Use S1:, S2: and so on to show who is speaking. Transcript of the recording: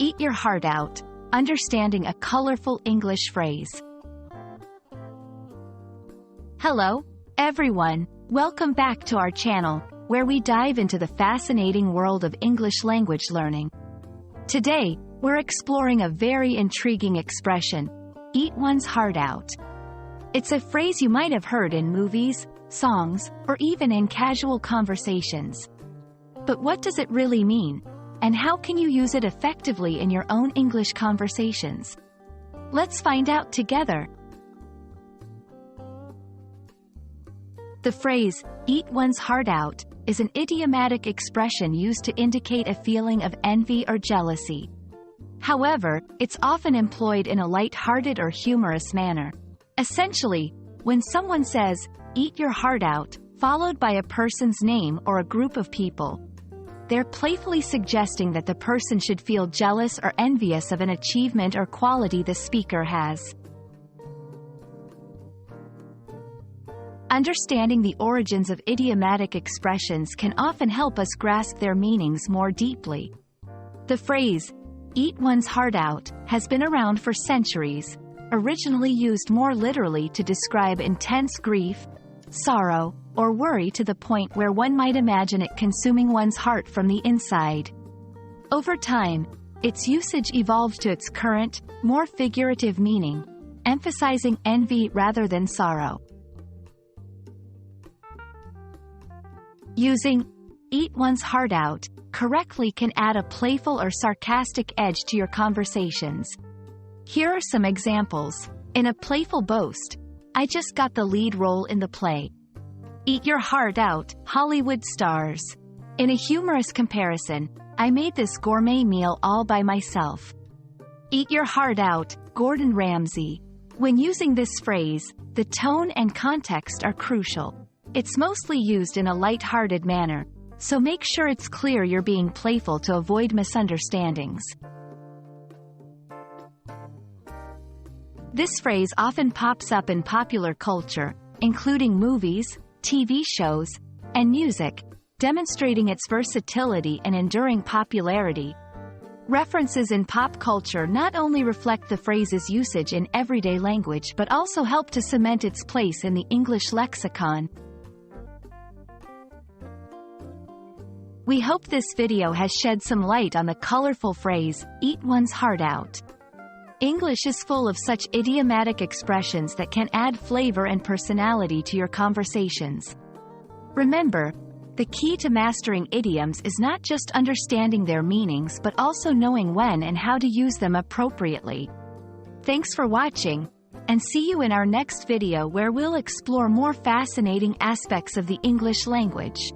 S1: Eat your heart out. Understanding a colorful English phrase. Hello, everyone. Welcome back to our channel, where we dive into the fascinating world of English language learning. Today, we're exploring a very intriguing expression, eat one's heart out. It's a phrase you might have heard in movies, songs, or even in casual conversations. But what does it really mean? And how can you use it effectively in your own English conversations? Let's find out together. The phrase, eat one's heart out, is an idiomatic expression used to indicate a feeling of envy or jealousy. However, it's often employed in a light-hearted or humorous manner. Essentially, when someone says, eat your heart out, followed by a person's name or a group of people, they're playfully suggesting that the person should feel jealous or envious of an achievement or quality the speaker has. Understanding the origins of idiomatic expressions can often help us grasp their meanings more deeply. The phrase, eat one's heart out, has been around for centuries, originally used more literally to describe intense grief, sorrow, or worry to the point where one might imagine it consuming one's heart from the inside. Over time, its usage evolved to its current, more figurative meaning, emphasizing envy rather than sorrow. Using eat one's heart out correctly can add a playful or sarcastic edge to your conversations. Here are some examples. In a playful boast, I just got the lead role in the play. Eat your heart out, Hollywood stars. In a humorous comparison, I made this gourmet meal all by myself. Eat your heart out, Gordon Ramsay. When using this phrase, the tone and context are crucial. It's mostly used in a light-hearted manner, so make sure it's clear you're being playful to avoid misunderstandings. This phrase often pops up in popular culture, including movies, TV shows, and music, demonstrating its versatility and enduring popularity. References in pop culture not only reflect the phrase's usage in everyday language but also help to cement its place in the English lexicon. We hope this video has shed some light on the colorful phrase, eat one's heart out. English is full of such idiomatic expressions that can add flavor and personality to your conversations. Remember, the key to mastering idioms is not just understanding their meanings but also knowing when and how to use them appropriately. Thanks for watching, and see you in our next video where we'll explore more fascinating aspects of the English language.